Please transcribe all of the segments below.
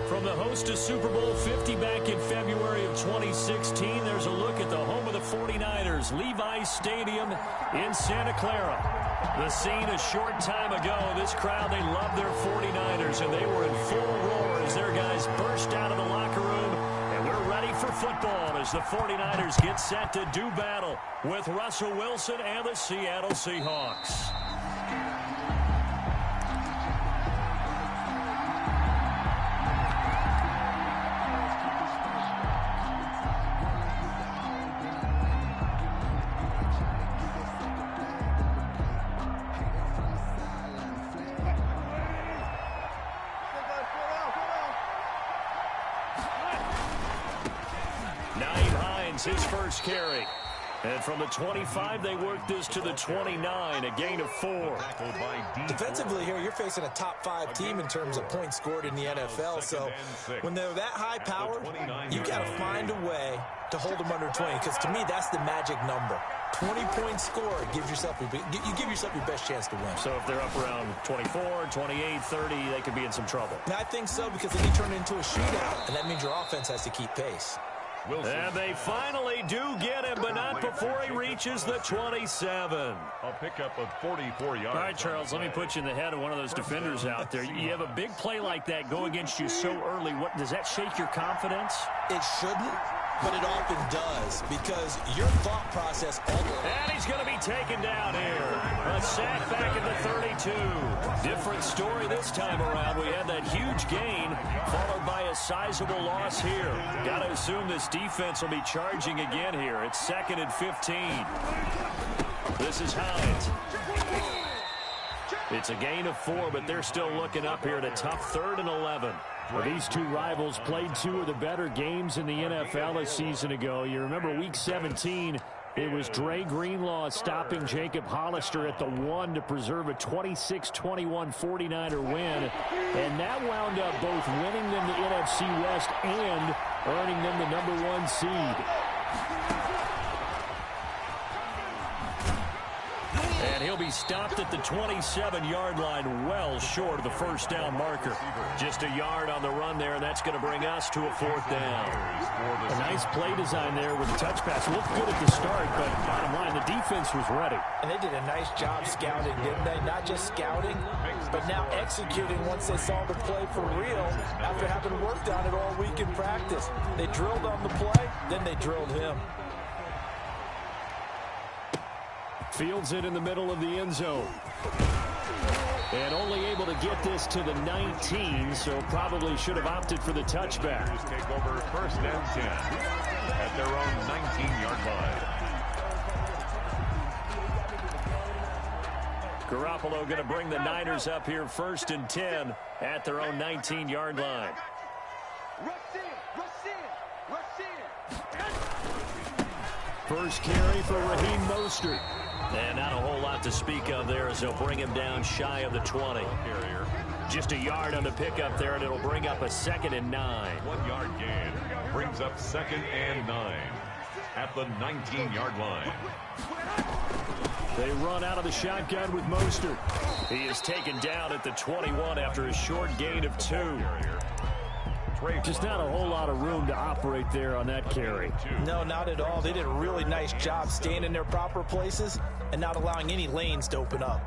From the host to Super Bowl 50 back in February of 2016, there's a look at the home of the 49ers, Levi's Stadium in Santa Clara. The scene a short time ago, this crowd, they love their 49ers, and they were in full roar as their guys burst out of the locker room. And we're ready for football as the 49ers get set to do battle with Russell Wilson and the Seattle Seahawks. His first carry. And from the 25, they work this to the 29, a gain of 4. Defensively here, you're facing a top 5 team in terms of points scored in the NFL. So when they're that high powered, you got to find a way to hold them under 20. Because to me, that's the magic number. 20-point score gives yourself you give yourself your best chance to win. So if they're up around 24, 28, 30, they could be in some trouble. And I think so, because then you turn it into a shootout, and that means your offense has to keep pace. Wilson. And they finally do get him, but not before he reaches the 27. A pickup of 44 yards. All right, Charles, let me put you in the head of one of those defenders out there. You have a big play like that go against you so early. What does that shake your confidence? It shouldn't, but it often does, because your thought process... And he's going to be taken down here. A sack back at the 32. Different story this time around. We had that huge gain, followed by a sizable loss here. Got to assume this defense will be charging again here. It's 2nd and 15. This is Hines. It's a gain of 4, but they're still looking up here at a tough 3rd and 11. Well, these two rivals played 2 of the better games in the NFL a season ago. You remember Week 17, it was Dre Greenlaw stopping Jacob Hollister at the 1 to preserve a 26-21 49er win. And that wound up both winning them the NFC West and earning them the #1 seed. And he'll be stopped at the 27-yard line, well short of the first down marker. Just a yard on the run there, and that's going to bring us to a 4th down. A nice play design there with the touch pass. Looked good at the start, but bottom line, the defense was ready. And they did a nice job scouting, didn't they? Not just scouting, but now executing once they saw the play for real after having worked on it all week in practice. They drilled on the play, then they drilled him. Fields it in the middle of the end zone. And only able to get this to the 19, so probably should have opted for the touchback. Take over 1st and 10 at their own 19-yard line. Garoppolo going to bring the Niners up here 1st and 10 at their own 19-yard line. First carry for Raheem Mostert. And not a whole lot to speak of there as they'll bring him down shy of the 20. Just a yard on the pickup there, and it'll bring up a 2nd and 9. 1-yard gain brings up 2nd and 9 at the 19-yard line. They run out of the shotgun with Mostert. He is taken down at the 21 after a short gain of 2. Just not a whole lot of room to operate there on that carry. No, not at all. They did a really nice job staying in their proper places and not allowing any lanes to open up.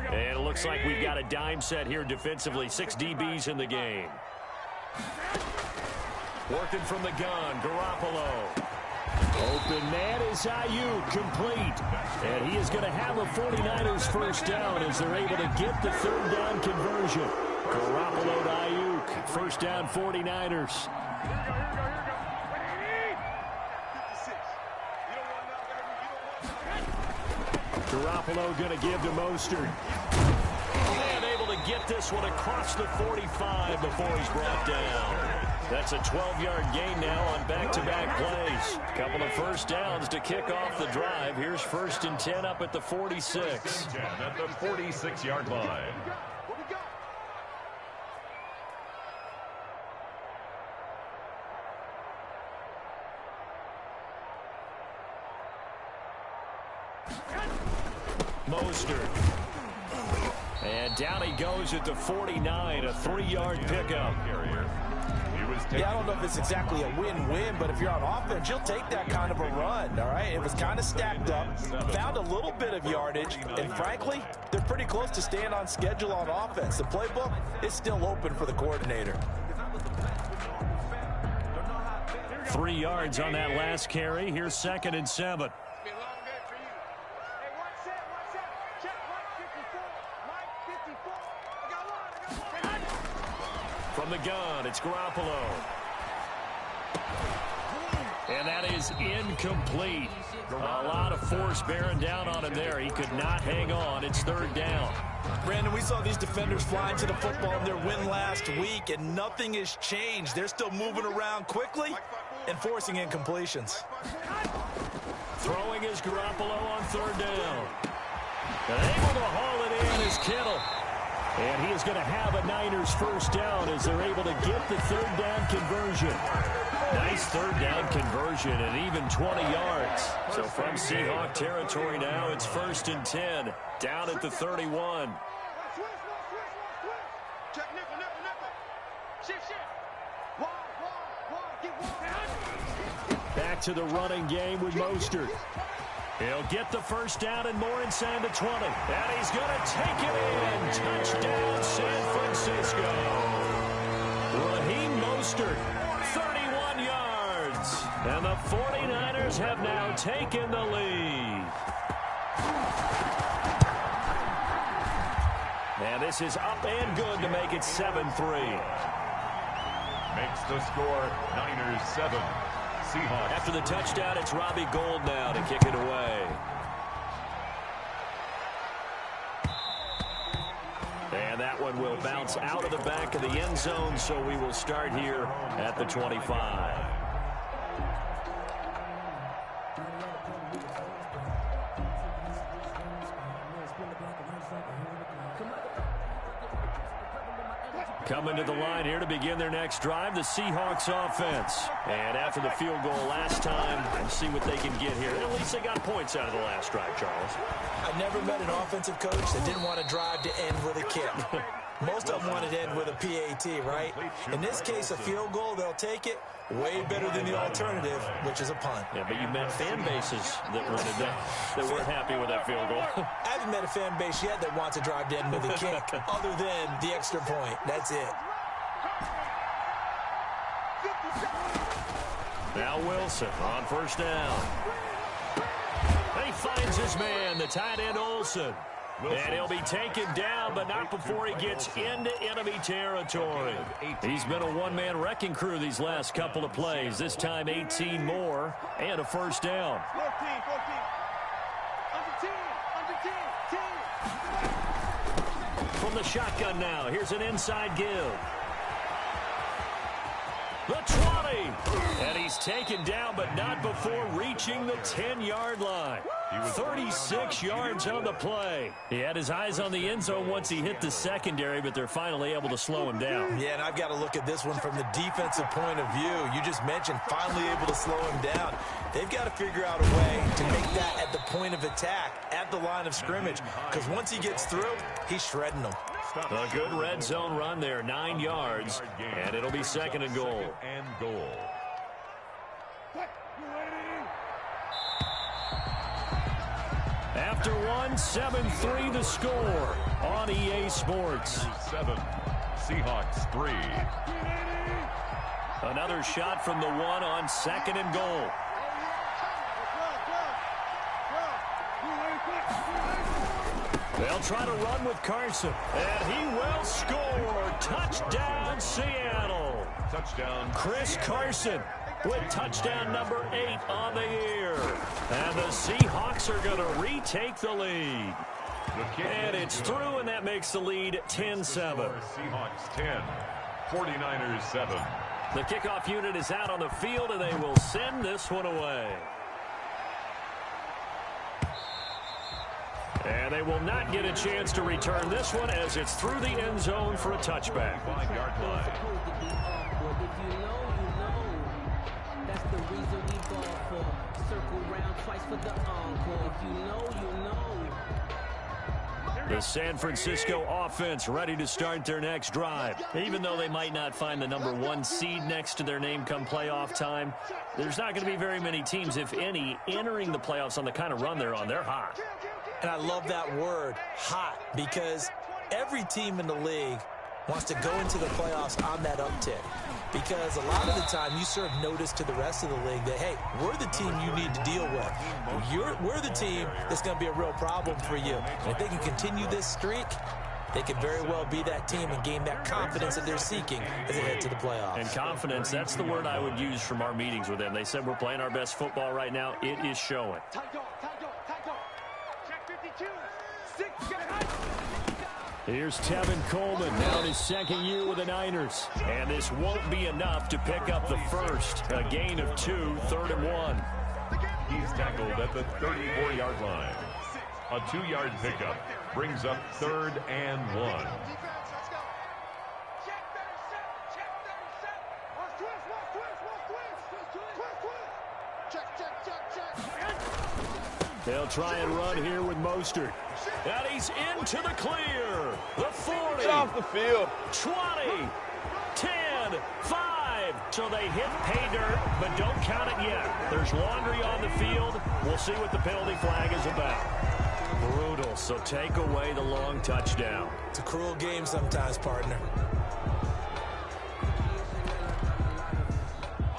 And it looks like we've got a dime set here defensively. 6 DBs in the game. Working from the gun, Garoppolo. Open man is Ayuk, complete. And he is going to have a 49ers first down as they're able to get the 3rd down conversion. Garoppolo to Ayuk, first down 49ers. Garoppolo going to give to Mostert. And able to get this one across the 45 before he's brought down. That's a 12-yard gain now on back-to-back plays. Couple of first downs to kick off the drive. Here's 1st and 10 up at the 46. At the 46-yard line. Mostert. And down he goes at the 49, a 3-yard pickup. Yeah, I don't know if it's exactly a win-win, but if you're on offense, you'll take that kind of a run, all right? It was kind of stacked up, found a little bit of yardage, and frankly, they're pretty close to staying on schedule on offense. The playbook is still open for the coordinator. 3 yards on that last carry. Here's 2nd and 7. From the gun, it's Garoppolo. And that is incomplete. A lot of force bearing down on him there. He could not hang on. It's 3rd down. Brandon, we saw these defenders flying to the football in their win last week, and nothing has changed. They're still moving around quickly and forcing incompletions. Throwing is Garoppolo on 3rd down. And able to haul it in is Kittle. And he is going to have a Niners 1st down as they're able to get the 3rd down conversion. Nice 3rd down conversion and even 20 yards. So from Seahawk territory now, it's 1st and 10. Down at the 31. Back to the running game with Mostert. He'll get the 1st down and more inside the 20. And he's going to take it in. Touchdown, San Francisco. Raheem Mostert, 31 yards. And the 49ers have now taken the lead. And this is up and good to make it 7-3. Makes the score Niners 7. Seahawks. After the touchdown, it's Robbie Gould now to kick it away. And that one will bounce out of the back of the end zone, so we will start here at the 25. Coming to the line here to begin their next drive, the Seahawks offense. And after the field goal last time, we'll see what they can get here. At least they got points out of the last drive, Charles. I never met an offensive coach that didn't want to drive to end with a kick. Most of them wanted to end with a PAT, right? In this case, a field goal, they'll take it. Way better than the alternative, which is a punt. Yeah, but you met fan bases that weren't happy with that field goal. I haven't met a fan base yet that wants to drive to end with a kick, other than the extra point. That's it. Now Wilson on 1st down. He finds his man, the tight end Olsen. And he'll be taken down, but not before he gets into enemy territory. He's been a one-man wrecking crew these last couple of plays. This time 18 more and a 1st down. From the shotgun now, here's an inside give. The 20. And he's taken down, but not before reaching the 10-yard line. 36 yards on the play. He had his eyes on the end zone once he hit the secondary, but they're finally able to slow him down. Yeah, and I've got to look at this one from the defensive point of view. You just mentioned finally able to slow him down. They've got to figure out a way to make that at the point of attack, at the line of scrimmage, because once he gets through, he's shredding them. A good red zone run there, 9 yards, and it'll be 2nd and goal. After one, 7-3 the score on EA Sports. 7, Seahawks 3. Another shot from the 1 on 2nd and goal. They'll try to run with Carson, and he will score. Touchdown, Seattle. Touchdown. Chris Carson with touchdown number 8 on the year. And the Seahawks are going to retake the lead. And it's through, and that makes the lead 10-7. Seahawks 10, 49ers 7. The kickoff unit is out on the field, and they will send this one away. And they will not get a chance to return this one as it's through the end zone for a touchback. 5-yard line. That's the reason we ball for circle round. The San Francisco offense ready to start their next drive. Even though they might not find the #1 seed next to their name come playoff time, there's not going to be very many teams, if any, entering the playoffs on the kind of run they're on. They're hot. And I love that word, hot, because every team in the league wants to go into the playoffs on that uptick. Because a lot of the time you serve notice to the rest of the league that, hey, we're the team you need to deal with. We're the team that's going to be a real problem for you. And if they can continue this streak, they could very well be that team and gain that confidence that they're seeking as they head to the playoffs. And confidence, that's the word I would use from our meetings with them. They said we're playing our best football right now. It is showing. Here's Tevin Coleman, now in his second year with the Niners. And this won't be enough to pick up the first. A gain of 2, 3rd and 1. He's tackled at the 34-yard line. A 2-yard pickup brings up 3rd and 1. They'll try and run here with Mostert. And he's into the clear. The 40. Get off the field. 20. 10. 5. So they hit pay dirt, but don't count it yet. There's laundry on the field. We'll see what the penalty flag is about. Brutal, so take away the long touchdown. It's a cruel game sometimes, partner.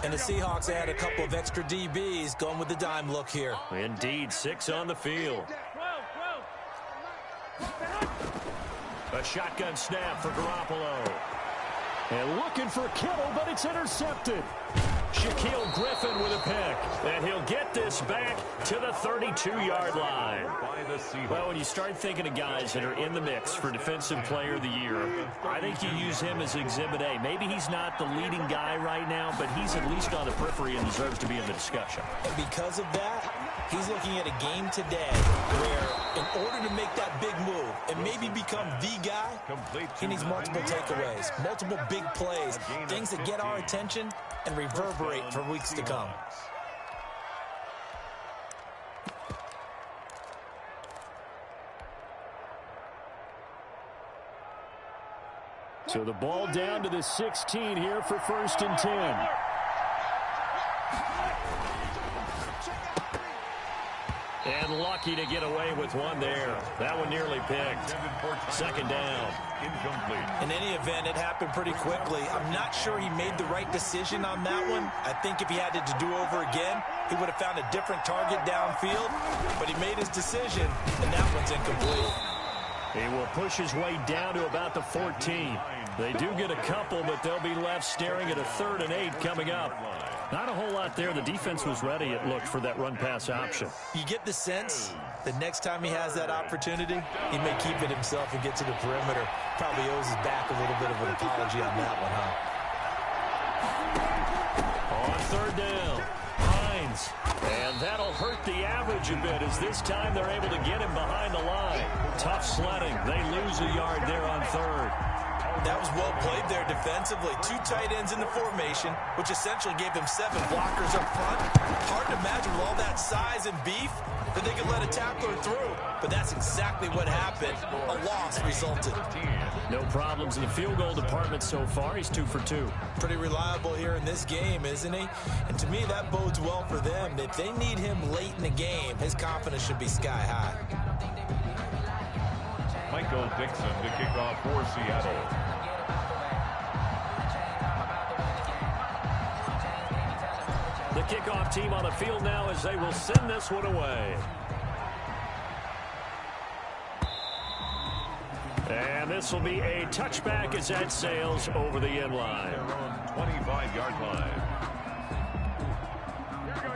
And the Seahawks add a couple of extra DBs going with the dime look here. Indeed, 6 on the field. A shotgun snap for Garoppolo. And looking for Kittle, but it's intercepted. Shaquille Griffin with a pick. And he'll get this back to the 32-yard line. Well, when you start thinking of guys that are in the mix for Defensive Player of the Year, I think you use him as Exhibit A. Maybe he's not the leading guy right now, but he's at least on the periphery and deserves to be in the discussion. And because of that, he's looking at a game today where in order to make that big move and maybe become the guy, he needs multiple takeaways, multiple big plays, things that get our attention and reverberate for weeks to come. So the ball down to the 16 here for 1st and 10. And lucky to get away with one there. That one nearly picked. 2nd down. Incomplete. In any event, it happened pretty quickly. I'm not sure he made the right decision on that one. I think if he had it to do over again, he would have found a different target downfield. But he made his decision, and that one's incomplete. He will push his way down to about the 14. They do get a couple, but they'll be left staring at a 3rd and 8 coming up. Not a whole lot there. The defense was ready, it looked, for that run-pass option. You get the sense that next time he has that opportunity, he may keep it himself and get to the perimeter. Probably owes his back a little bit of an apology on that one, huh? On 3rd down, Hines. And that'll hurt the average a bit as this time they're able to get him behind the line. Tough sledding. They lose a yard there on 3rd. That was well played there defensively. 2 tight ends in the formation, which essentially gave them 7 blockers up front. Hard to imagine with all that size and beef that they could let a tackler through. But that's exactly what happened. A loss resulted. No problems in the field goal department so far. He's 2 for 2. Pretty reliable here in this game, isn't he? And to me, that bodes well for them. If they need him late in the game, his confidence should be sky high. Michael Dixon to kick off for Seattle. The kickoff team on the field now as they will send this one away. And this will be a touchback as that sails over the end line. 25-yard line.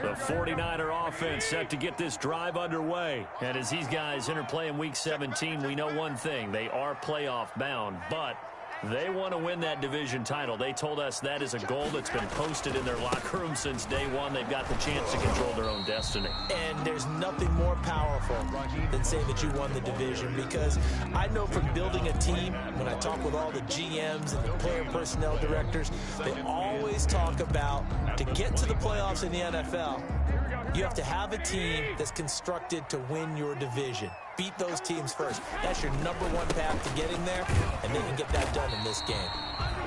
The 49er offense set to get this drive underway. And as these guys interplay in Week 17, we know one thing. They are playoff bound, but they want to win that division title. They told us that is a goal that's been posted in their locker room since day one. They've got the chance to control their own destiny. And there's nothing more powerful than saying that you won the division, because I know from building a team, when I talk with all the GMs and the player personnel directors, they always talk about to get to the playoffs in the NFL, You have to have a team that's constructed to win your division. Beat those teams first. That's your #1 path to getting there, and they can get that done in this game.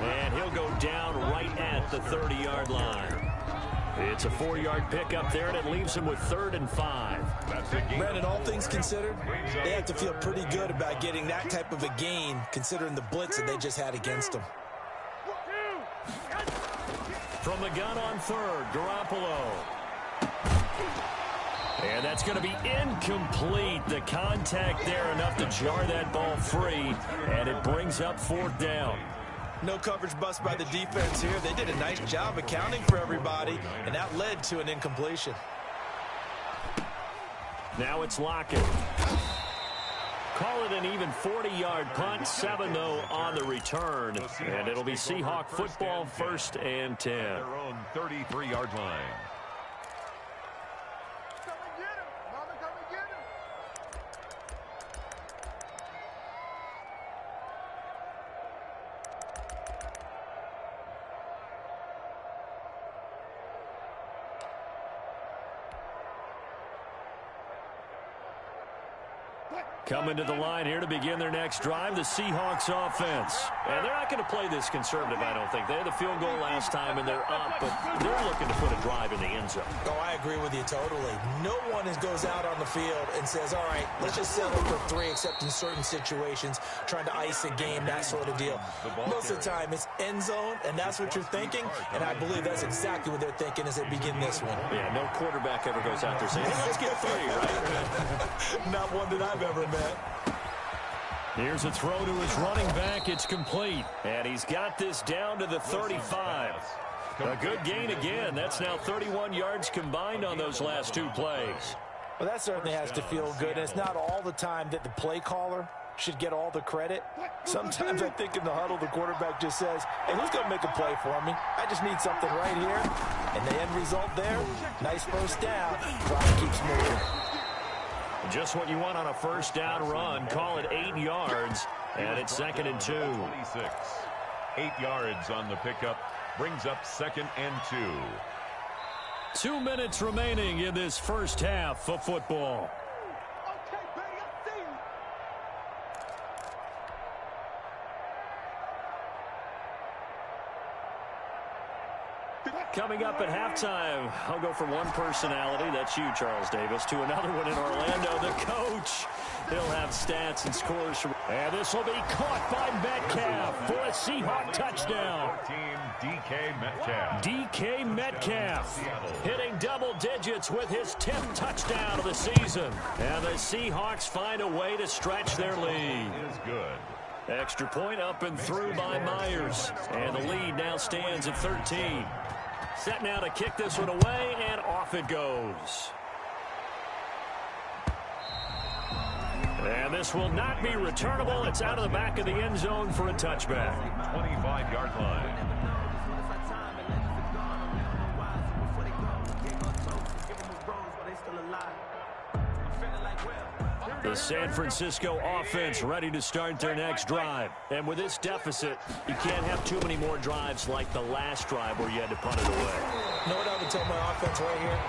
And he'll go down right at the 30-yard line. It's a 4-yard pickup there, and it leaves him with 3rd and 5. Brandon, all things considered, they have to feel pretty good about getting that type of a gain, considering the blitz that they just had against them. From the gun on 3rd, Garoppolo. And that's going to be incomplete. The contact there enough to jar that ball free, and it brings up 4th down. No coverage bust by the defense here. They did a nice job accounting for everybody, and that led to an incompletion. Now it's Lockett. Call it an even 40-yard punt, 7-0 on the return. And it'll be Seahawk football, 1st and 10. Their own 33-yard line. Coming to the line here to begin their next drive, the Seahawks offense. And they're not going to play this conservative, I don't think. They had the field goal last time, and they're up, but they're looking to put a drive in the end zone. Oh, I agree with you totally. No one goes out on the field and says, all right, let's just settle for 3, except in certain situations, trying to ice a game, that sort of deal. Most of the time, it's end zone, and that's what you're thinking, and I believe that's exactly what they're thinking as they begin this one. Yeah, no quarterback ever goes out there saying, hey, let's get 3, right? Not one that I've ever met. Here's a throw to his running back. It's complete. And he's got this down to the 35. A good gain again. That's now 31 yards combined on those last 2 plays. Well, that certainly has to feel good. And it's not all the time that the play caller should get all the credit. Sometimes I think in the huddle, the quarterback just says, hey, who's going to make a play for me? I just need something right here. And the end result there, nice 1st down. Clock keeps moving. Just what you want on a 1st down run. Call it 8 yards, and it's 2nd and 2. 26. 8 yards on the pickup. Brings up 2nd and 2. 2 minutes remaining in this first half of football. Coming up at halftime, I'll go from one personality, that's you, Charles Davis, to another one in Orlando, the coach. He'll have stats and scores. And this will be caught by Metcalf for a Seahawk touchdown. DK Metcalf. DK Metcalf hitting double digits with his 10th touchdown of the season. And the Seahawks find a way to stretch their lead. Is good. Extra point up and through by Myers. And the lead now stands at 13. Set now to kick this one away, and off it goes. And this will not be returnable. It's out of the back of the end zone for a touchback. 25-yard line. The San Francisco offense ready to start their next drive. And with this deficit, you can't have too many more drives like the last drive where you had to punt it away. You know what I would tell my offense right here?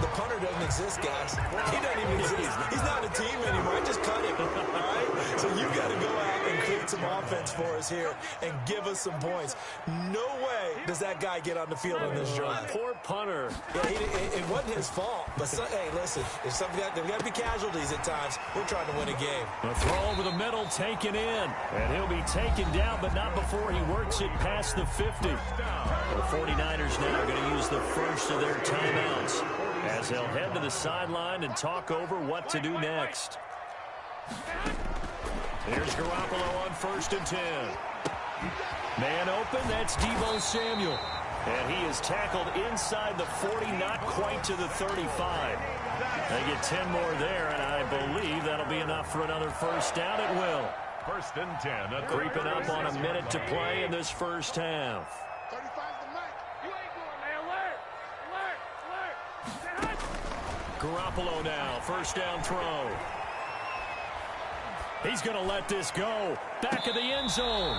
The punter doesn't exist, guys. He doesn't even exist. He's not a team anymore. Just cut him, all right? So you got to go out and create some offense for us here and give us some points. No way does that guy get on the field on this drive. Poor punter. Yeah, it wasn't his fault. But, hey, listen, there's got to be casualties at times. We're trying to win a game. A throw over the middle, taken in. And he'll be taken down, but not before he works it past the 50. The 49ers now are going to use the first of their timeouts as they'll head to the sideline and talk over what to do next. Here's Garoppolo on 1st and 10. Man open, that's Deebo Samuel. And he is tackled inside the 40, not quite to the 35. They get 10 more there, and I believe that'll be enough for another 1st down. It will. 1st and 10. Creeping up on a minute to play in this first half. Garoppolo now, 1st down throw. He's going to let this go. Back of the end zone.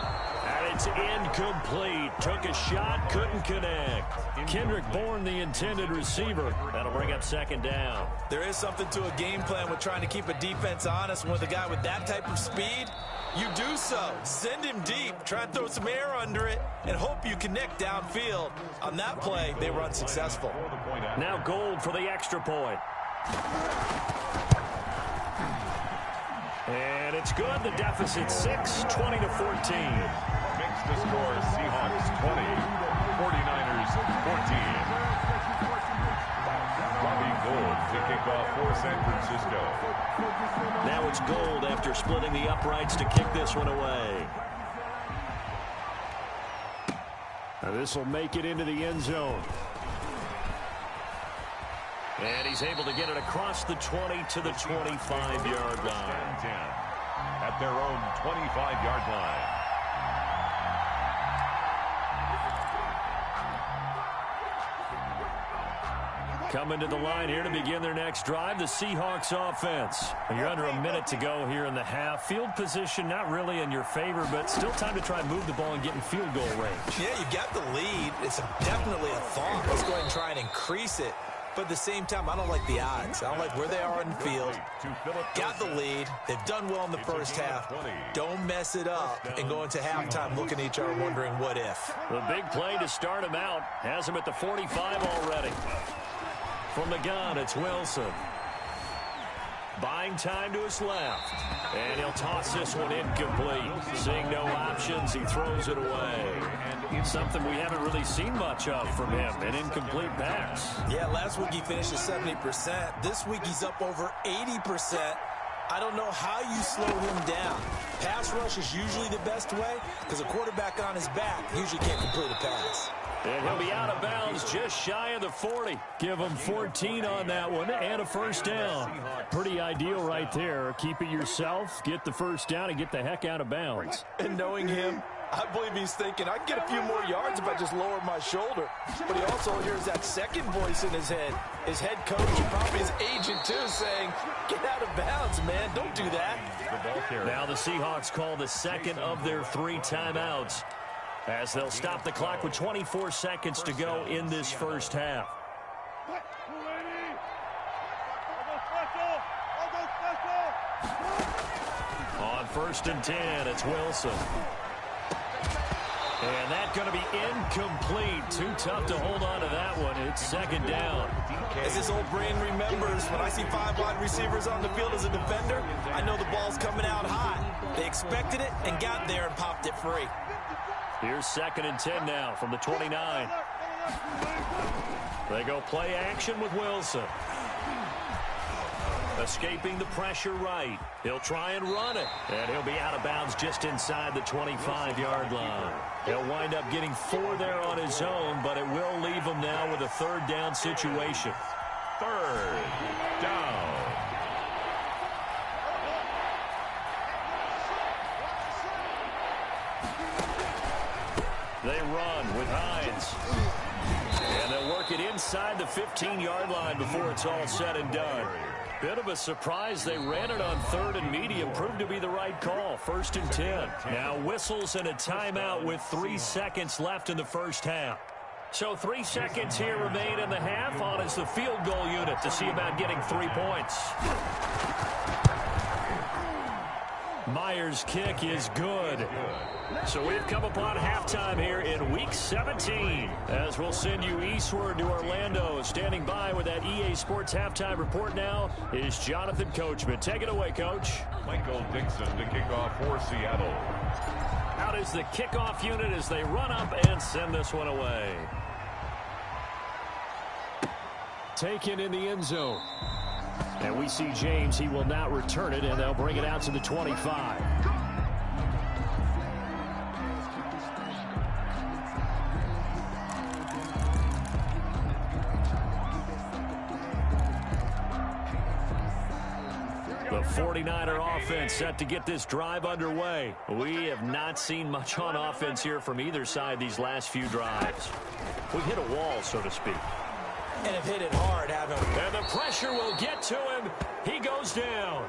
And it's incomplete. Took a shot, couldn't connect. Kendrick Bourne, the intended receiver. That'll bring up second down. There is something to a game plan with trying to keep a defense honest. With a guy with that type of speed, you do so. Send him deep, try and throw some air under it, and hope you connect downfield. On that play, they were unsuccessful. Now Gold for the extra point. And it's good. The deficit 6, 20-14. Makes the score Seahawks 20, 49ers 14. Robbie Gould to kick off for San Francisco. Now it's Gold after splitting the uprights to kick this one away. Now this will make it into the end zone. And he's able to get it across the 20 to the 25-yard line. 10 at their own 25-yard line. Coming to the line here to begin their next drive, the Seahawks offense. You're under a minute to go here in the half. Field position not really in your favor, but still time to try and move the ball and get in field goal range. Yeah, you got the lead. It's definitely a thought. Let's go ahead and try and increase it. But at the same time, I don't like the odds. I don't like where they are in the field. Got the lead. They've done well in the first half. Don't mess it up and go into halftime looking at each other wondering what if. The big play to start him out has him at the 45 already. From the gun, it's Wilson. Buying time to his left. And he'll toss this one incomplete. Seeing no options, he throws it away. Something we haven't really seen much of from him, an incomplete pass. Yeah, last week he finished at 70%. This week he's up over 80%. I don't know how you slow him down. Pass rush is usually the best way because a quarterback on his back usually can't complete a pass. And he'll be out of bounds just shy of the 40. Give him 14 on that one and a first down. Pretty ideal right there. Keep it yourself, get the first down, and get the heck out of bounds. And knowing him, I believe he's thinking, I can get a few more yards if I just lower my shoulder. But he also hears that second voice in his head. His head coach and probably his agent, too, saying, get out of bounds, man. Don't do that. Now the Seahawks call the second of their 3 timeouts, as they'll stop the clock with 24 seconds to go in this first half. On 1st and 10, it's Wilson. And that's going to be incomplete. Too tough to hold on to that one. It's second down. As his old brain remembers, when I see 5 wide receivers on the field as a defender, I know the ball's coming out high. They expected it and got there and popped it free. Here's 2nd and 10 now from the 29. They go play action with Wilson. Escaping the pressure right. He'll try and run it. And he'll be out of bounds just inside the 25-yard line. He'll wind up getting 4 there on his own, but it will leave him now with a 3rd down situation. 3rd down. They run with Hines. And they'll work it inside the 15-yard line before it's all said and done. Bit of a surprise. They ran it on 3rd and medium. Proved to be the right call. 1st and 10. Now whistles and a timeout with 3 seconds left in the first half. So 3 seconds here remain in the half. On is the field goal unit to see about getting 3 points. Myers' kick is good. So we've come upon halftime here in Week 17. As we'll send you eastward to Orlando. Standing by with that EA Sports halftime report now is Jonathan Coachman. Take it away, Coach. Michael Dixon to kick off for Seattle. Out is the kickoff unit as they run up and send this one away. Taken in the end zone. And we see James. He will not return it, and they'll bring it out to the 25. The 49er offense set to get this drive underway. We have not seen much on offense here from either side these last few drives. We've hit a wall, so to speak. And have hit it hard, haven't we? And the pressure will get to him. He goes down.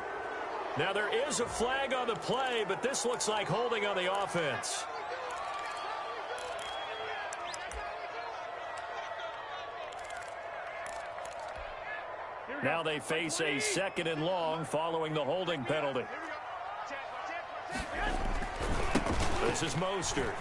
Now there is a flag on the play, but this looks like holding on the offense. Now they face a 2nd and long following the holding penalty. This is Mostert.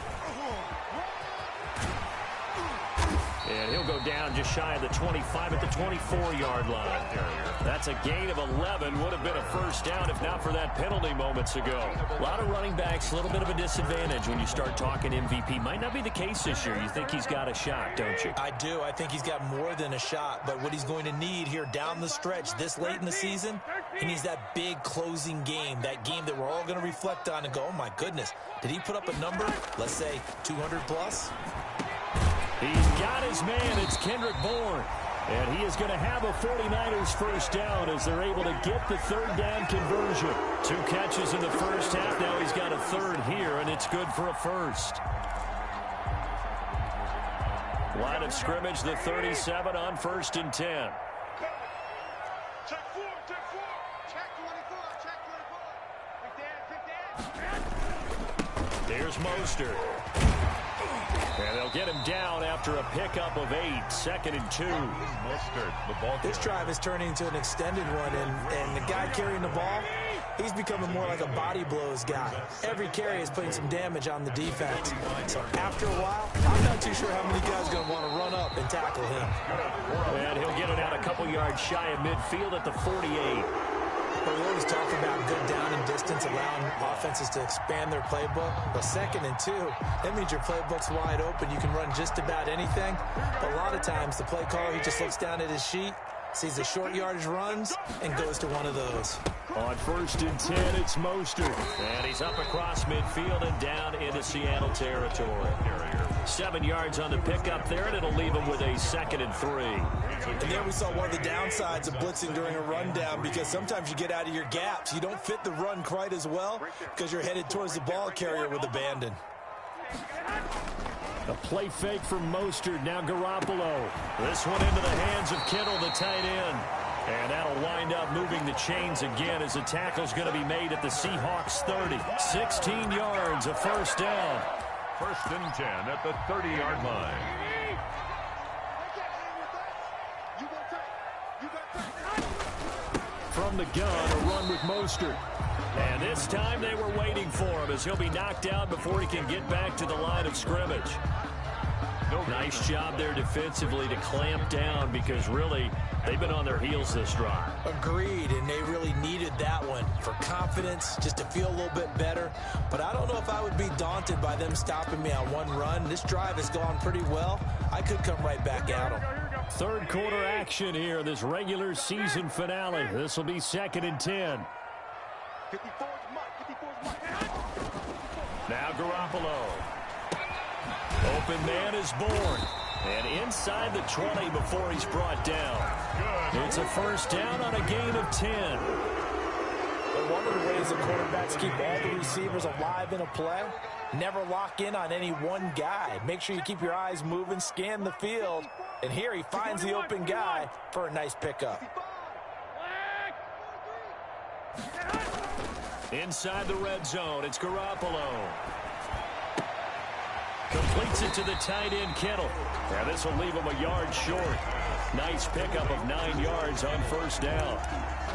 And he'll go down just shy of the 25 at the 24-yard line. That's a gain of 11. Would have been a first down if not for that penalty moments ago. A lot of running backs, a little bit of a disadvantage when you start talking MVP. Might not be the case this year. You think he's got a shot, don't you? I do. I think he's got more than a shot. But what he's going to need here down the stretch this late in the season, he needs that big closing game, that game that we're all going to reflect on and go, oh, my goodness, did he put up a number, let's say 200 plus? He's got his man. It's Kendrick Bourne. And he is going to have a 49ers first down as they're able to get the 3rd down conversion. 2 catches in the first half. Now he's got a 3rd here, and it's good for a first. Line of scrimmage, the 37 on 1st and 10. Check 4, check 4. Check 24, check 24. Here's Mostert. And they'll get him down after a pickup of 8. 2nd and 2. Mostert, the ball. This drive is turning into an extended one, and the guy carrying the ball, he's becoming more like a body blows guy. Every carry is putting some damage on the defense. So after a while, I'm not too sure how many guys are going to want to run up and tackle him. And he'll get it out a couple yards shy of midfield at the 48. But we always talk about good down and distance, allowing offenses to expand their playbook. But 2nd and 2, that means your playbook's wide open. You can run just about anything. But a lot of times, the play caller, he just looks down at his sheet, sees the short yardage runs, and goes to one of those. On 1st and 10, it's Mostert. And he's up across midfield and down into Seattle territory. 7 yards on the pickup there, and it'll leave him with a 2nd and 3. And there we saw one of the downsides of blitzing during a rundown, because sometimes you get out of your gaps. You don't fit the run quite as well because you're headed towards the ball carrier with abandon. A play fake from Mostert. Now Garoppolo. This one into the hands of Kittle, the tight end. And that'll wind up moving the chains again as the tackle's going to be made at the Seahawks 30. 16 yards, a first down. 1st and 10 at the 30-yard line. From the gun, a run with Mostert. And this time they were waiting for him as he'll be knocked out before he can get back to the line of scrimmage. Nice job there defensively to clamp down, because really they've been on their heels this drive. Agreed, and they really needed that one for confidence, just to feel a little bit better. But I don't know if I would be daunted by them stopping me on one run. This drive has gone pretty well. I could come right back at them. 3rd quarter action here, this regular season finale. This will be 2nd and 10. Now Garoppolo. Open man is Bourne. And inside the 20 before he's brought down. It's a first down on a gain of 10. But one of the ways that quarterbacks keep all the receivers alive in a play, never lock in on any one guy. Make sure you keep your eyes moving, scan the field. And here he finds the open guy for a nice pickup. Inside the red zone, it's Garoppolo. Completes it to the tight end, Kittle. Now this will leave him a yard short. Nice pickup of 9 yards on first down.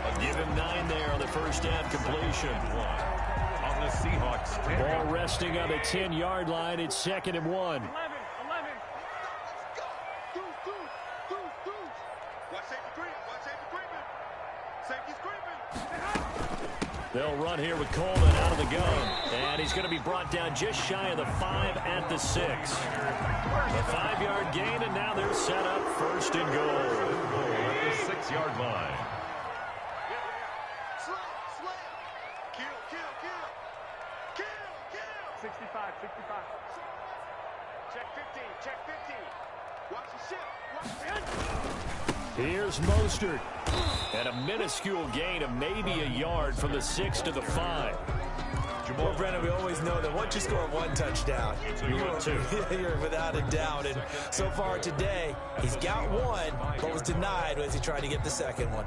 I'll give him 9 there on the first down completion. On the Seahawks 10. Ball resting on the 10-yard line. It's 2nd and 1. They'll run here with Coleman out of the gun. And he's going to be brought down just shy of the 5 at the 6. A 5-yard gain, and now they're set up 1st and goal. At the 6-yard line. Kill. 65. Check 50. Watch the ship. Here's Mostert. And a minuscule gain of maybe a yard from the 6 to the 5. Well, Brennan, we always know that once you score one touchdown, you're without a doubt. And so far today, he's got one, but was denied as he tried to get the second one.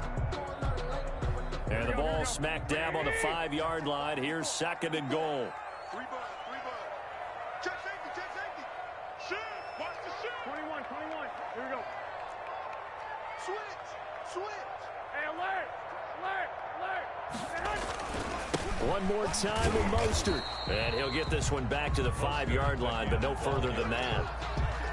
And the ball smack dab on the 5-yard line. Here's 2nd and goal. 3 bud. Check safety. Shoot. Watch the shoot. 21. Here we go. Switch. One more time with Mostert. And he'll get this one back to the 5-yard line, but no further than that.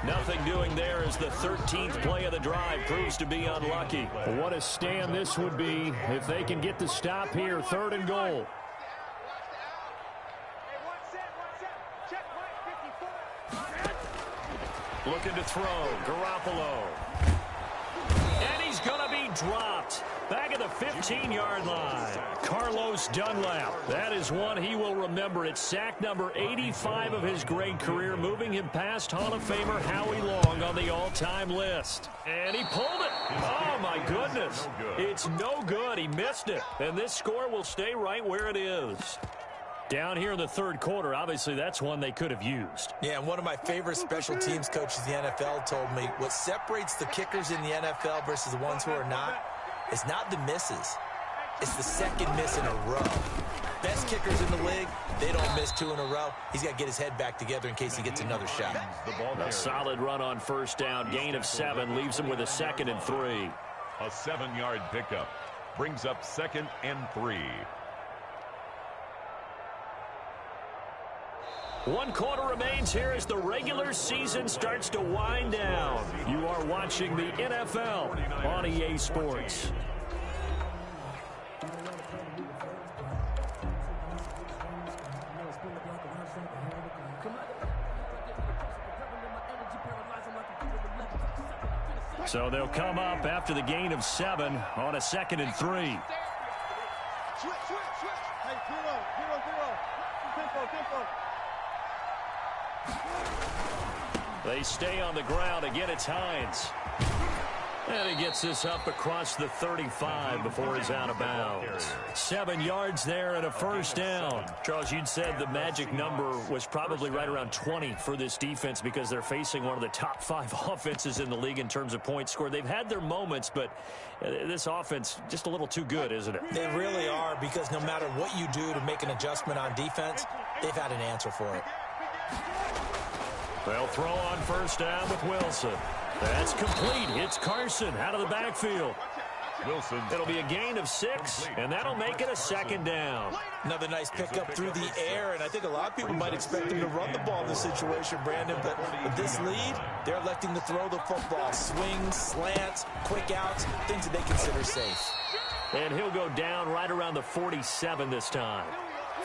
Nothing doing there as the 13th play of the drive proves to be unlucky. What a stand this would be if they can get the stop here. 3rd and goal. Looking to throw. Garoppolo. And he's going to be dropped. Back at the 15-yard line. Carlos Dunlap. That is one he will remember. It's sack number 85 of his great career, moving him past Hall of Famer Howie Long on the all-time list. And he pulled it. Oh, my goodness. It's no good. He missed it. And this score will stay right where it is. Down here in the 3rd quarter, obviously that's one they could have used. Yeah, and one of my favorite special teams coaches in the NFL told me what separates the kickers in the NFL versus the ones who are not is not the misses. It's the second miss in a row. Best kickers in the league, they don't miss 2 in a row. He's got to get his head back together in case he gets another shot. A solid run on 1st down. Gain of 7 leaves him with a 2nd and 3. A 7-yard pickup brings up 2nd and 3. 1 quarter remains here as the regular season starts to wind down. You are watching the NFL on EA Sports. So they'll come up after the gain of 7 on a 2nd and 3. Switch. Hey, 0. Tempo. They stay on the ground. Again, it's Hines. And he gets this up across the 35 before he's out of bounds. 7 yards there and a 1st down. Charles, you'd said the magic number was probably right around 20 for this defense because they're facing one of the top 5 offenses in the league in terms of points scored. They've had their moments, but this offense just a little too good, isn't it? They really are, because no matter what you do to make an adjustment on defense, they've had an answer for it. They'll throw on 1st down with Wilson. That's complete. It's Carson out of the backfield. Wilson. It'll be a gain of 6, and that'll make it a 2nd down. Another nice pickup through the air, and I think a lot of people might expect him to run the ball in this situation, Brandon, but with this lead, they're electing to throw the football. Swings, slants, quick outs, things that they consider safe. And he'll go down right around the 47 this time.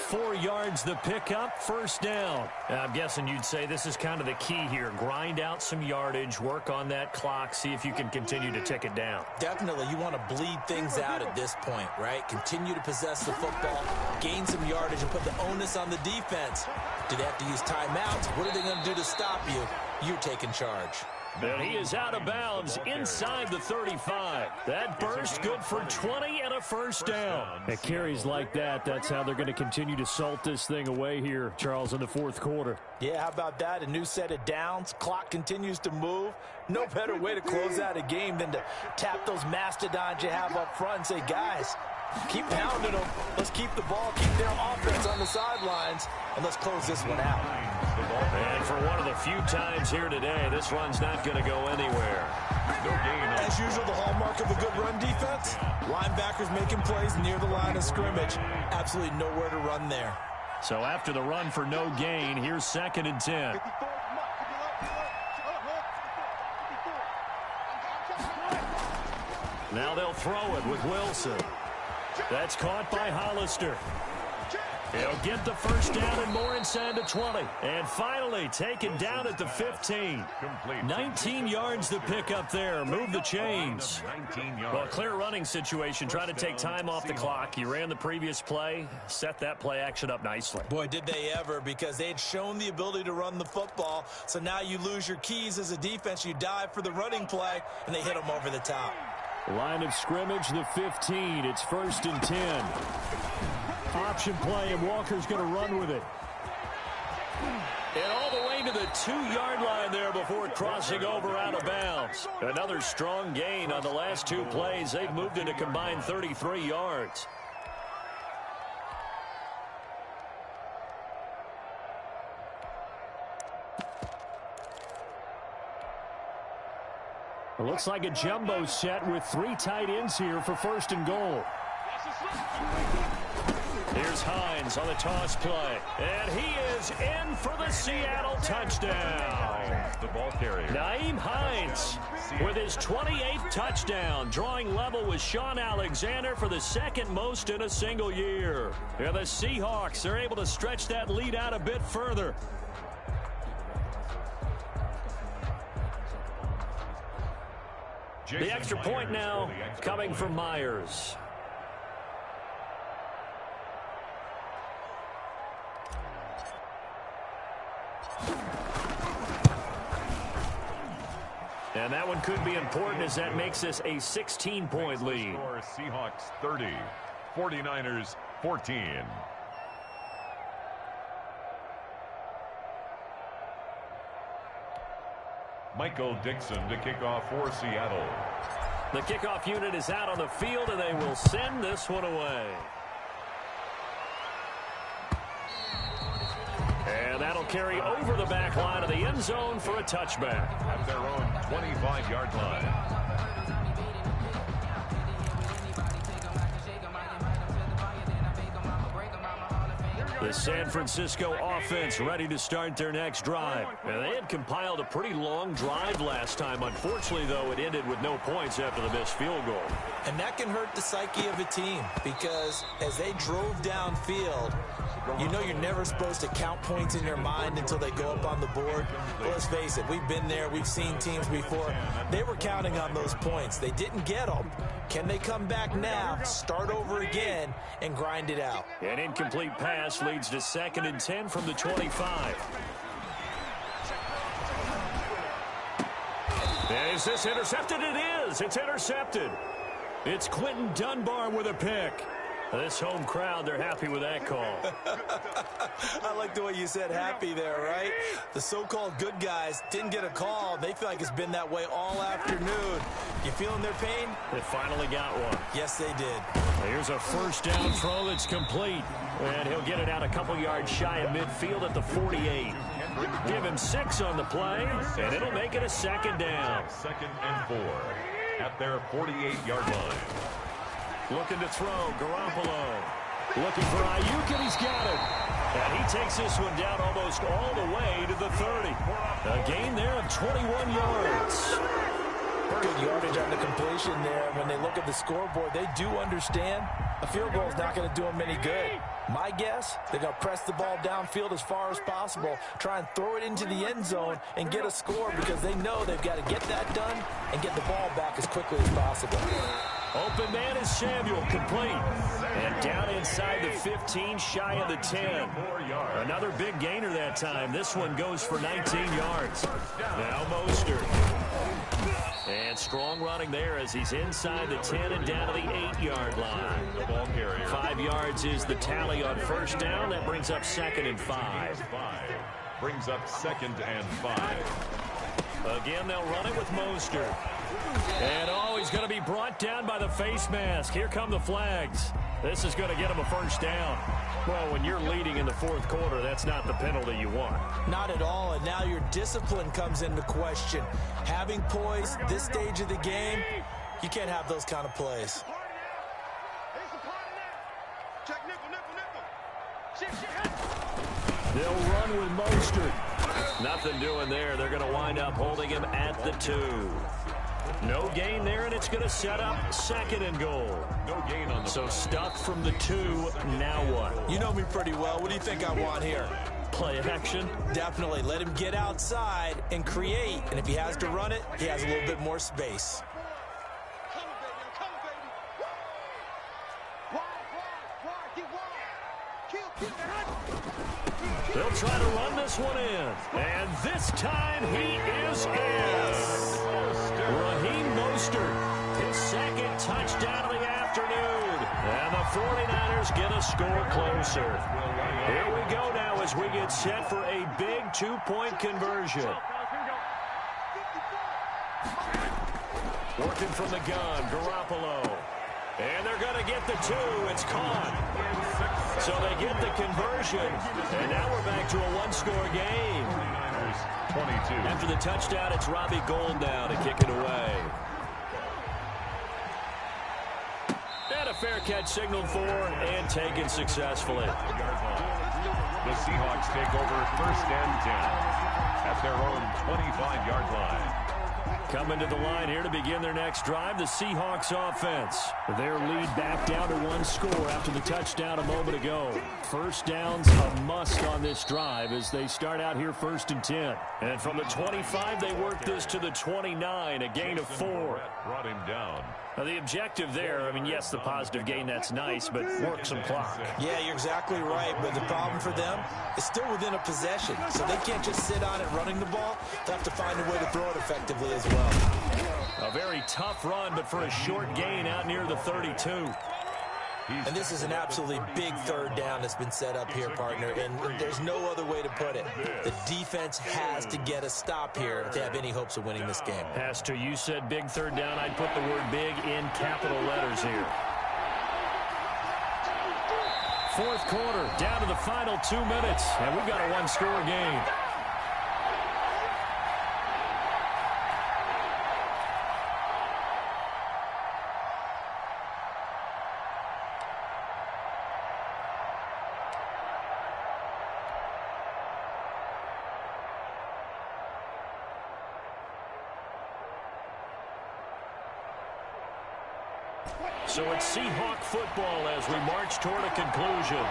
4 yards the pickup, 1st down. I'm guessing you'd say this is kind of the key here. Grind out some yardage, work on that clock, see if you can continue to tick it down. Definitely. You want to bleed things out at this point, right? Continue to possess the football, gain some yardage, and put the onus on the defense. Do they have to use timeouts? What are they going to do to stop you? You're taking charge. And he is out of bounds inside the 35. That burst good for 20 and a 1st down. It carries like that. That's how they're going to continue to salt this thing away here, Charles, in the 4th quarter. Yeah, how about that? A new set of downs. Clock continues to move. No better way to close out a game than to tap those mastodons you have up front and say, guys, keep pounding them. Let's keep the ball, keep their offense on the sidelines, and let's close this one out. And for one of the few times here today, this run's not going to go anywhere. As usual, the hallmark of a good run defense, linebackers making plays near the line of scrimmage. Absolutely nowhere to run there. So after the run for no gain, here's 2nd and 10. Now they'll throw it with Wilson. That's caught by Hollister. He'll get the 1st down and more inside the 20. And finally taken down at the 15. 19 yards to pick up there. Move the chains. Well, clear running situation. Try to take time off the clock. You ran the previous play. Set that play action up nicely. Boy, did they ever, because they had shown the ability to run the football. So now you lose your keys as a defense. You dive for the running play, and they hit them over the top. Line of scrimmage, the 15. It's 1st and 10. Option play, and Walker's going to run with it. And all the way to the 2-yard line there before crossing over out of bounds. Another strong gain on the last 2 plays. They've moved it a combined 33 yards. It looks like a jumbo set with 3 tight ends here for 1st and goal. Here's Hines on the toss play. And he is in for the Seattle touchdown. The ball carrier. Nyheim Hines with his 28th touchdown, drawing level with Sean Alexander for the second most in a single year. And the Seahawks are able to stretch that lead out a bit further. The extra point now coming from Myers. And that one could be important as that makes this a 16-point lead. Seahawks 30, 49ers 14. Michael Dixon to kick off for Seattle. The kickoff unit is out on the field, and they will send this one away. And that'll carry over the back line of the end zone for a touchback. At their own 25-yard line. The San Francisco offense ready to start their next drive. And they had compiled a pretty long drive last time. Unfortunately, though, it ended with no points after the missed field goal. And that can hurt the psyche of a team because as they drove downfield, you know you're never supposed to count points in your mind until they go up on the board. But let's face it, we've been there. We've seen teams before. They were counting on those points. They didn't get them. Can they come back now, start over again, and grind it out? An incomplete pass leads to 2nd and 10 from the 25. And is this intercepted? It is. It's intercepted. It's Quentin Dunbar with a pick. This home crowd, they're happy with that call. I like the way you said happy there, right? The so-called good guys didn't get a call. They feel like it's been that way all afternoon. You feeling their pain? They finally got one. Yes, they did. Here's a first down throw that's complete. And he'll get it out a couple yards shy of midfield at the 48. Give him 6 on the play, and it'll make it a 2nd down. 2nd and 4 at their 48-yard line. Looking to throw, Garoppolo. Looking for Ayuk, and he's got it. And he takes this one down almost all the way to the 30. A gain there of 21 yards. Good yardage on the completion there. When they look at the scoreboard, they do understand a field goal is not going to do them any good. My guess, they're going to press the ball downfield as far as possible, try and throw it into the end zone and get a score because they know they've got to get that done and get the ball back as quickly as possible. Open man is Samuel, complete. And down inside the 15, shy of the 10. Another big gainer that time. This one goes for 19 yards. Now Mostert. And strong running there as he's inside the 10 and down to the 8-yard line. The ball carrier. 5 yards is the tally on first down. That brings up 2nd and 5. Brings up 2nd and 5. Again, they'll run it with Mostert. And he's going to be brought down by the face mask. Here come the flags. This is going to get him a first down. Well, when you're leading in the 4th quarter, that's not the penalty you want. Not at all, and now your discipline comes into question. Having poise this stage of the game, you can't have those kind of plays. They'll run with Mostert. Nothing doing there. They're going to wind up holding him at the 2. No gain there, and it's going to set up 2nd and goal. No gain on the So stuck from the 2. Now what? You know me pretty well. What do you think I want here? Play action? Definitely. Let him get outside and create. And if he has to run it, he has a little bit more space. They'll try to run this one in. And this time he is in. Raheem Mostert, his 2nd touchdown of the afternoon. And the 49ers get a score closer. Here we go now as we get set for a big 2-point conversion. Working from the gun, Garoppolo. And they're going to get the 2. It's caught. So they get the conversion. And now we're back to a 1-score game. 22. After the touchdown, it's Robbie Gould now to kick it away. And a fair catch signaled for and taken successfully. The Seahawks take over first and 10 at their own 25-yard line. Coming to the line here to begin their next drive, the Seahawks offense. Their lead back down to one score after the touchdown a moment ago. First down's a must on this drive as they start out here first and 10. And from the 25, they work this to the 29, a gain of 4. Brought him down. Now, the objective there, I mean, yes, the positive gain, that's nice, but work some clock. Yeah, you're exactly right, but the problem for them is still within a possession, so they can't just sit on it running the ball. They have to find a way to throw it effectively as well. A very tough run, but for a short gain out near the 32. And this is an absolutely big third down that's been set up here, partner, and there's no other way to put it. The defense has to get a stop here if they have any hopes of winning this game. Pastor, you said big third down. I'd put the word big in capital letters here. Fourth quarter, down to the final 2 minutes, and we've got a one-score game. So it's Seahawk football as we march toward a conclusion.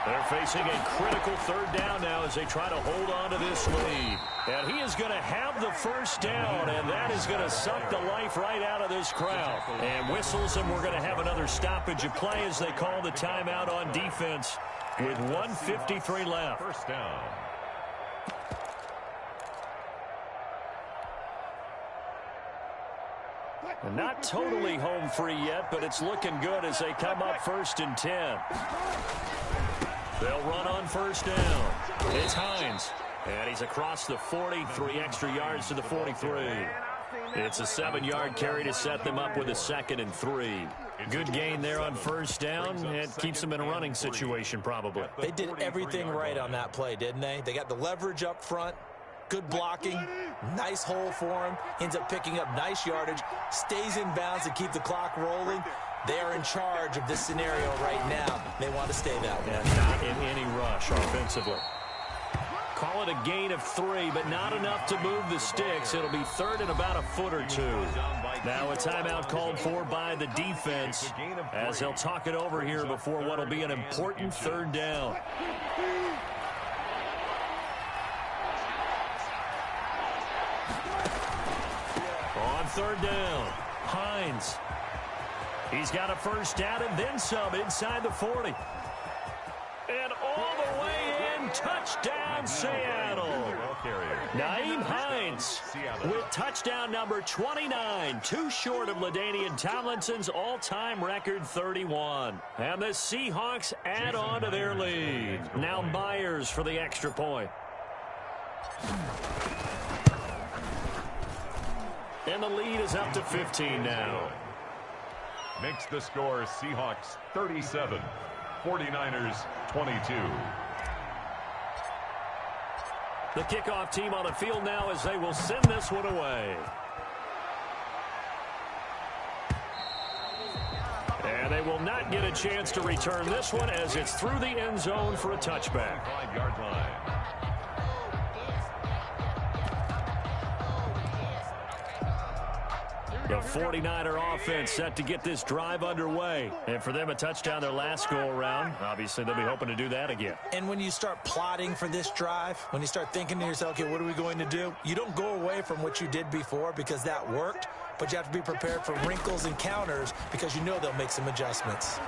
They're facing a critical third down now as they try to hold on to this lead. And he is going to have the first down, and that is going to suck the life right out of this crowd. And whistles, and we're going to have another stoppage of play as they call the timeout on defense with 1:53 left. First down. Not totally home free yet, but it's looking good as they come up first and 10. They'll run on first down. It's Hines. And he's across the 40, 3 extra yards to the 43. It's a 7-yard carry to set them up with a 2nd and 3. Good gain there on first down. It keeps them in a running situation probably. They did everything right on that play, didn't they? They got the leverage up front. Good blocking, nice hole for him, ends up picking up nice yardage, stays in bounds to keep the clock rolling. They are in charge of this scenario right now. They want to stay that way. And not in any rush offensively. Call it a gain of 3, but not enough to move the sticks. It'll be third and about a foot or 2. Now a timeout called for by the defense as they'll talk it over here before what will be an important third down. On third down, Hines. He's got a first down and then some inside the 40. And all the way in, touchdown Seattle. Nyheim Hines with touchdown number 29, too short of LaDainian Tomlinson's all-time record 31. And the Seahawks add on to their lead. Now Myers for the extra point. And the lead is up to 15 now. Makes the score Seahawks 37, 49ers 22. The kickoff team on the field now as they will send this one away. And they will not get a chance to return this one as it's through the end zone for a touchback. 5-yard line. The 49er offense set to get this drive underway. And for them, a touchdown their last go-around. Obviously, they'll be hoping to do that again. And when you start plotting for this drive, when you start thinking to yourself, okay, what are we going to do? You don't go away from what you did before because that worked, but you have to be prepared for wrinkles and counters because you know they'll make some adjustments.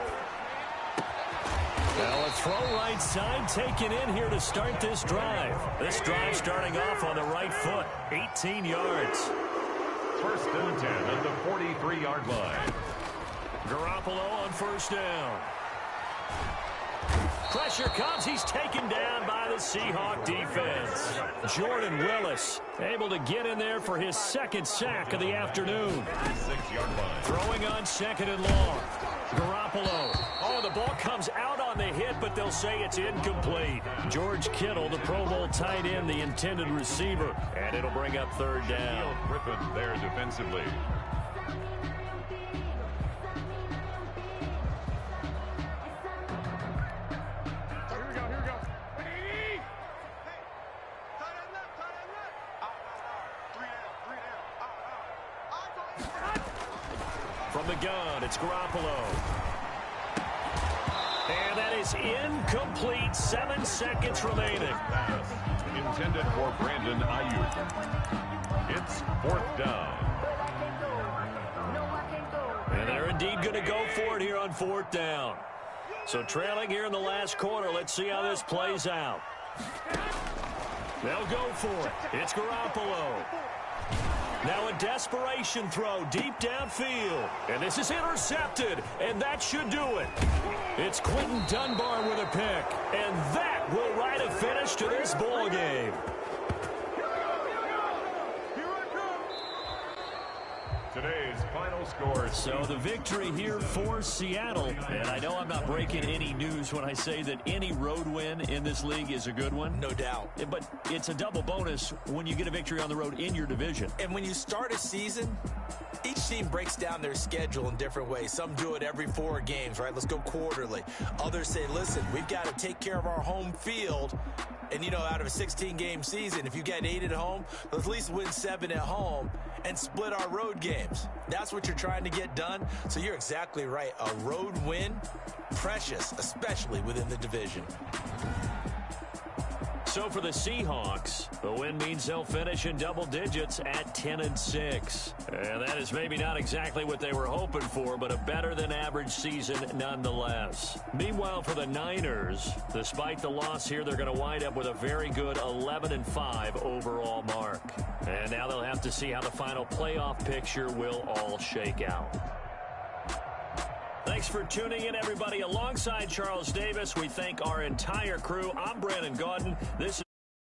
Well, a throw right side taken in here to start this drive. This drive starting off on the right foot, 18 yards. First and 10 at the 43-yard line. Garoppolo on first down. Pressure comes. He's taken down by the Seahawk defense. Jordan Willis able to get in there for his second sack of the afternoon. 6-yard line. Throwing on second and long. Garoppolo. Oh, the ball comes out on the hit, but they'll say it's incomplete. George Kittle, the Pro Bowl tight end, the intended receiver. And it'll bring up third down. Griffin there defensively. From the gun, it's Garoppolo. And that is incomplete. 7 seconds remaining. Pass intended for Brandon Ayuk. It's 4th down. And they're indeed going to go for it here on 4th down. So trailing here in the last quarter. Let's see how this plays out. They'll go for it. It's Garoppolo. Now a desperation throw deep downfield. And this is intercepted. And that should do it. It's Quentin Dunbar with a pick. And that will write a finish to this ball game. Today's final score. So the victory here for Seattle. And I know I'm not breaking any news when I say that any road win in this league is a good one. No doubt. But it's a double bonus when you get a victory on the road in your division. And when you start a season, each team breaks down their schedule in different ways. Some do it every 4 games, right? Let's go quarterly. Others say, listen, we've got to take care of our home field. And, you know, out of a 16-game season, if you get 8 at home, let's at least win 7 at home and split our road games. That's what you're trying to get done. So you're exactly right. A road win, precious, especially within the division. So for the Seahawks, the win means they'll finish in double digits at 10-6. And that is maybe not exactly what they were hoping for, but a better than average season nonetheless. Meanwhile, for the Niners, despite the loss here, they're going to wind up with a very good 11-5 overall mark. And now they'll have to see how the final playoff picture will all shake out. Thanks for tuning in, everybody. Alongside Charles Davis, we thank our entire crew. I'm Brandon Gaudin. This is